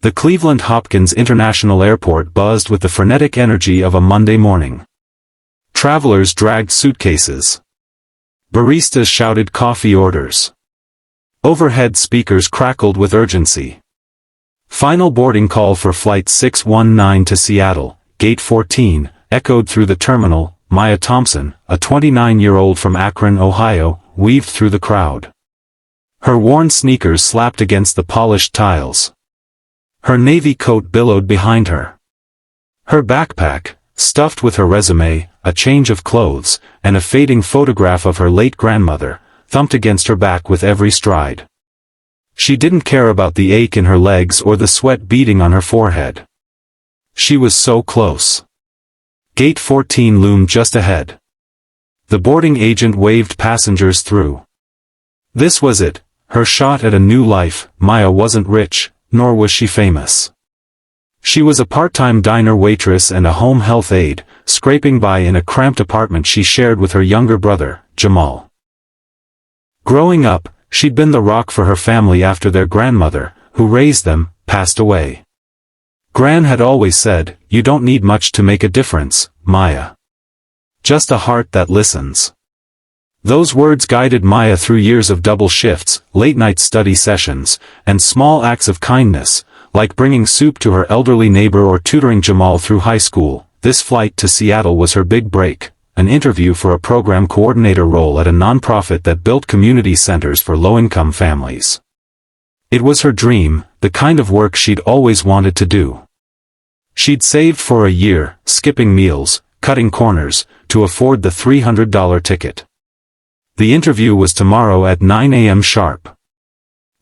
The Cleveland Hopkins International Airport buzzed with the frenetic energy of a Monday morning. Travelers dragged suitcases. Baristas shouted coffee orders. Overhead speakers crackled with urgency. Final boarding call for Flight 619 to Seattle, Gate 14, echoed through the terminal. Maya Thompson, a 29-year-old from Akron, Ohio, weaved through the crowd. Her worn sneakers slapped against the polished tiles. Her navy coat billowed behind her. Her backpack, stuffed with her resume, a change of clothes, and a fading photograph of her late grandmother, thumped against her back with every stride. She didn't care about the ache in her legs or the sweat beading on her forehead. She was so close. Gate 14 loomed just ahead. The boarding agent waved passengers through. This was it, her shot at a new life. Maya wasn't rich, nor was she famous. She was a part-time diner waitress and a home health aide, scraping by in a cramped apartment she shared with her younger brother, Jamal. Growing up, she'd been the rock for her family after their grandmother, who raised them, passed away. Gran had always said, "You don't need much to make a difference, Maya. Just a heart that listens." Those words guided Maya through years of double shifts, late-night study sessions, and small acts of kindness, like bringing soup to her elderly neighbor or tutoring Jamal through high school. This flight to Seattle was her big break, an interview for a program coordinator role at a nonprofit that built community centers for low-income families. It was her dream, the kind of work she'd always wanted to do. She'd saved for a year, skipping meals, cutting corners, to afford the $300 ticket. The interview was tomorrow at 9 a.m. sharp.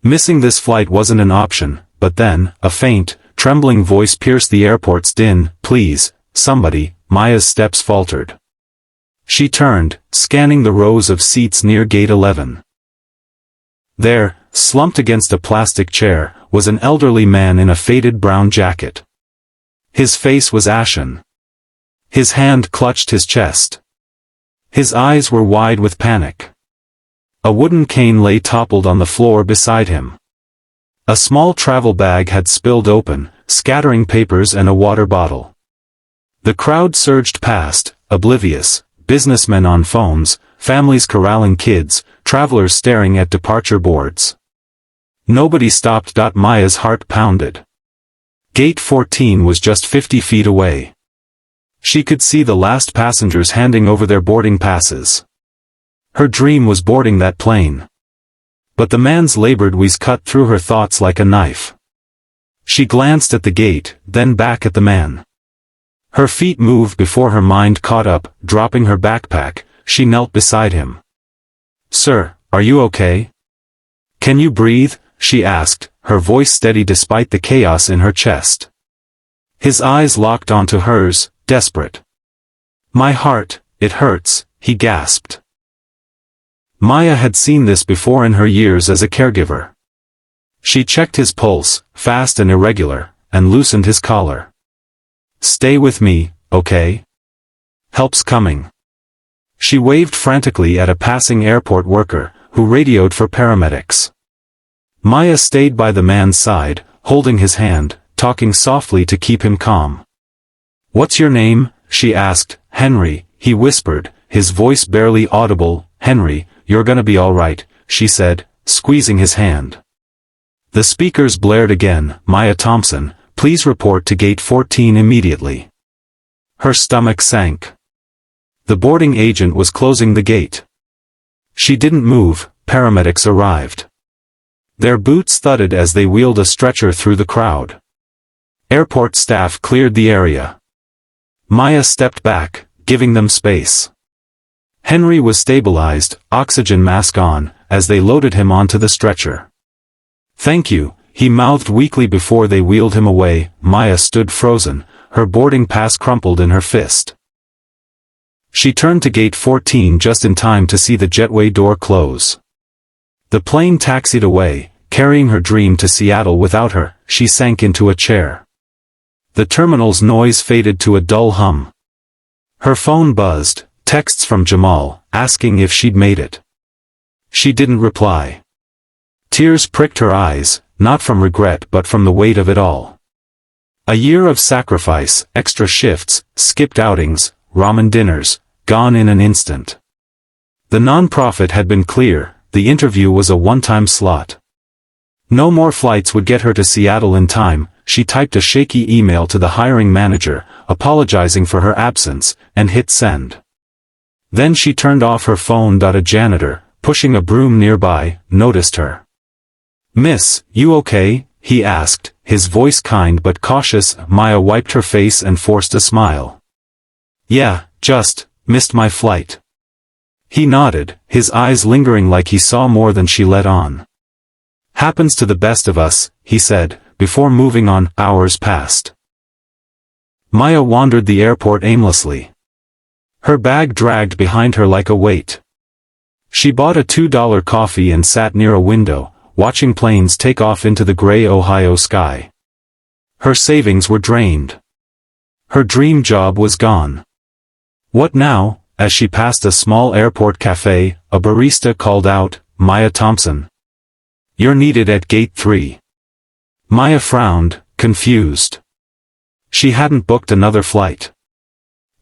Missing this flight wasn't an option, but then, a faint, trembling voice pierced the airport's din. "Please, somebody." Maya's steps faltered. She turned, scanning the rows of seats near Gate 11. There, slumped against a plastic chair, was an elderly man in a faded brown jacket. His face was ashen. His hand clutched his chest. His eyes were wide with panic. A wooden cane lay toppled on the floor beside him. A small travel bag had spilled open, scattering papers and a water bottle. The crowd surged past, oblivious, businessmen on phones, families corralling kids, travelers staring at departure boards. Nobody stopped. Maya's heart pounded. Gate 14 was just 50 feet away. She could see the last passengers handing over their boarding passes. Her dream was boarding that plane. But the man's labored wheeze cut through her thoughts like a knife. She glanced at the gate, then back at the man. Her feet moved before her mind caught up. Dropping her backpack, she knelt beside him. "Sir, are you okay? Can you breathe?" she asked, her voice steady despite the chaos in her chest. His eyes locked onto hers, desperate. "My heart, it hurts," he gasped. Maya had seen this before in her years as a caregiver. She checked his pulse, fast and irregular, and loosened his collar. "Stay with me, okay? Help's coming." She waved frantically at a passing airport worker, who radioed for paramedics. Maya stayed by the man's side, holding his hand, talking softly to keep him calm. "What's your name?" she asked. "Henry," he whispered, his voice barely audible. "Henry, you're gonna be all right," she said, squeezing his hand. The speakers blared again. "Maya Thompson, please report to Gate 14 immediately." Her stomach sank. The boarding agent was closing the gate. She didn't move. Paramedics arrived. Their boots thudded as they wheeled a stretcher through the crowd. Airport staff cleared the area. Maya stepped back, giving them space. Henry was stabilized, oxygen mask on, as they loaded him onto the stretcher. "Thank you," he mouthed weakly before they wheeled him away. Maya stood frozen, her boarding pass crumpled in her fist. She turned to Gate 14 just in time to see the jetway door close. The plane taxied away, carrying her dream to Seattle without her. She sank into a chair. The terminal's noise faded to a dull hum. Her phone buzzed, texts from Jamal, asking if she'd made it. She didn't reply. Tears pricked her eyes, not from regret but from the weight of it all. A year of sacrifice, extra shifts, skipped outings, ramen dinners, gone in an instant. The non-profit had been clear, the interview was a one-time slot. No more flights would get her to Seattle in time. She typed a shaky email to the hiring manager, apologizing for her absence, and hit send. Then she turned off her phone. A janitor, pushing a broom nearby, noticed her. "Miss, you okay?" he asked, his voice kind but cautious. Maya wiped her face and forced a smile. "Yeah, just missed my flight." He nodded, his eyes lingering like he saw more than she let on. "Happens to the best of us," he said, before moving on. Hours passed. Maya wandered the airport aimlessly. Her bag dragged behind her like a weight. She bought a $2 coffee and sat near a window, watching planes take off into the gray Ohio sky. Her savings were drained. Her dream job was gone. What now? As she passed a small airport cafe, a barista called out, "Maya Thompson. You're needed at gate 3. Maya frowned, confused. She hadn't booked another flight.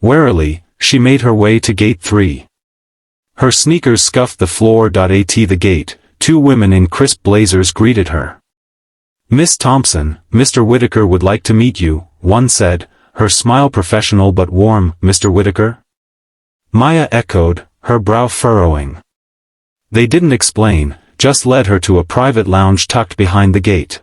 Warily, she made her way to gate 3. Her sneakers scuffed the floor. At the gate, 2 women in crisp blazers greeted her. "Miss Thompson, Mr. Whitaker would like to meet you," one said, her smile professional but warm. "Mr. Whitaker?" Maya echoed, her brow furrowing. They didn't explain, just led her to a private lounge tucked behind the gate.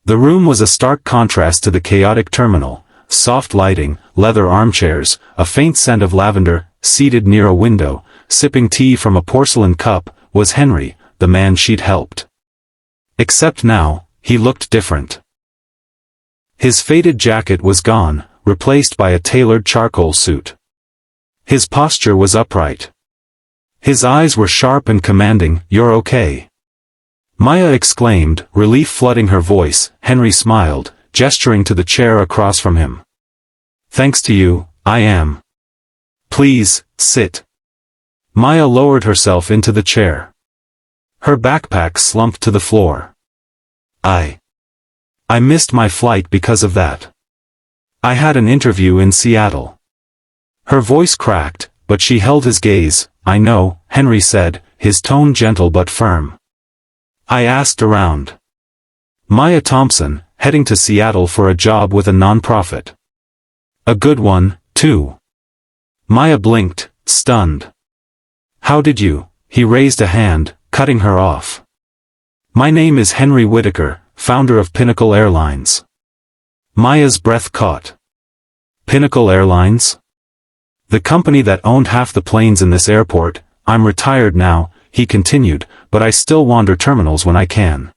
The room was a stark contrast to the chaotic terminal. Soft lighting, leather armchairs, a faint scent of lavender. Seated near a window, sipping tea from a porcelain cup, was Henry, the man she'd helped. Except now, he looked different. His faded jacket was gone, replaced by a tailored charcoal suit. His posture was upright. His eyes were sharp and commanding. "You're okay?" Maya exclaimed, relief flooding her voice. Henry smiled, gesturing to the chair across from him. "Thanks to you, I am. Please, sit." Maya lowered herself into the chair. Her backpack slumped to the floor. I missed my flight because of that. I had an interview in Seattle." Her voice cracked, but she held his gaze. "I know," Henry said, his tone gentle but firm. "I asked around. Maya Thompson, heading to Seattle for a job with a non-profit. A good one, too." Maya blinked, stunned. "How did you?" He raised a hand, cutting her off. "My name is Henry Whitaker, founder of Pinnacle Airlines." Maya's breath caught. Pinnacle Airlines? The company that owned half the planes in this airport. "I'm retired now," he continued, "but I still wander terminals when I can."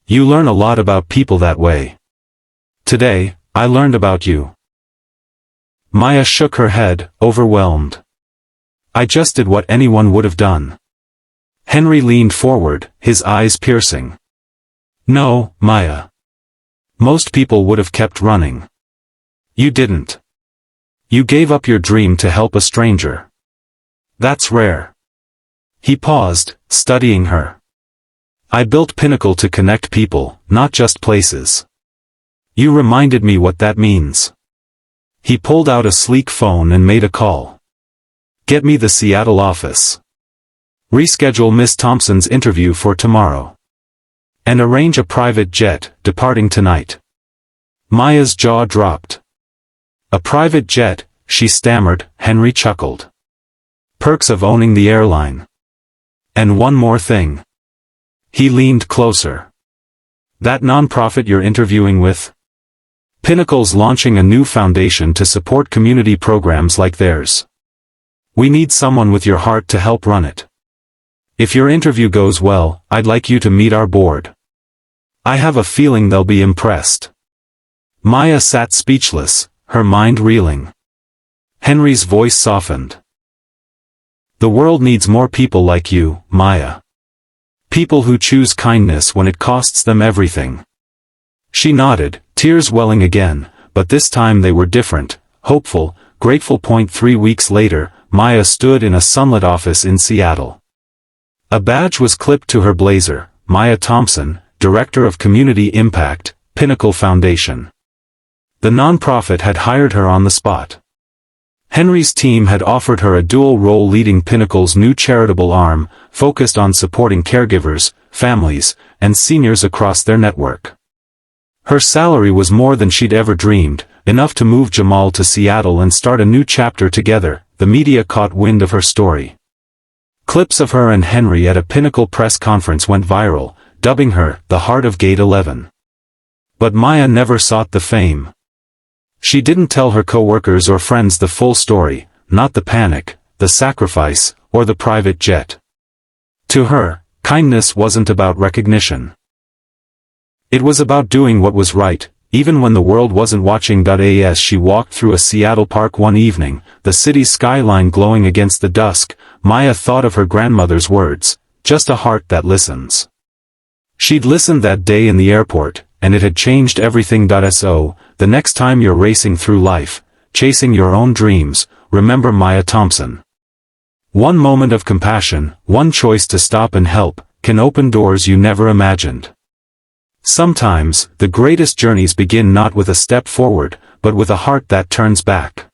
"You learn a lot about people that way." "Today, I learned about you." Maya shook her head, overwhelmed. "I just did what anyone would have done." Henry leaned forward, his eyes piercing. "No, Maya. Most people would have kept running. You didn't. You gave up your dream to help a stranger. That's rare." He paused, studying her. "I built Pinnacle to connect people, not just places. You reminded me what that means." He pulled out a sleek phone and made a call. "Get me the Seattle office. Reschedule Miss Thompson's interview for tomorrow. And arrange a private jet, departing tonight." Maya's jaw dropped. "A private jet," she stammered. Henry chuckled. "Perks of owning the airline. And one more thing." He leaned closer. "That nonprofit you're interviewing with? Pinnacle's launching a new foundation to support community programs like theirs. We need someone with your heart to help run it. If your interview goes well, I'd like you to meet our board. I have a feeling they'll be impressed." Maya sat speechless, her mind reeling. Henry's voice softened. "The world needs more people like you, Maya. People who choose kindness when it costs them everything." She nodded, tears welling again, but this time they were different, hopeful, grateful. 3 weeks later, Maya stood in a sunlit office in Seattle. A badge was clipped to her blazer, "Maya Thompson, Director of Community Impact, Pinnacle Foundation. The nonprofit had hired her on the spot. Henry's team had offered her a dual role leading Pinnacle's new charitable arm, focused on supporting caregivers, families, and seniors across their network. Her salary was more than she'd ever dreamed, enough to move Jamal to Seattle and start a new chapter together. The media caught wind of her story. Clips of her and Henry at a Pinnacle press conference went viral, dubbing her the heart of Gate 11. But Maya never sought the fame. She didn't tell her co-workers or friends the full story, not the panic, the sacrifice, or the private jet. To her, kindness wasn't about recognition. It was about doing what was right, even when the world wasn't watching. As she walked through a Seattle park one evening, the city's skyline glowing against the dusk, Maya thought of her grandmother's words, "Just a heart that listens." She'd listened that day in the airport, and it had changed everything. So, the next time you're racing through life, chasing your own dreams, remember Maya Thompson. One moment of compassion, one choice to stop and help, can open doors you never imagined. Sometimes, the greatest journeys begin not with a step forward, but with a heart that turns back.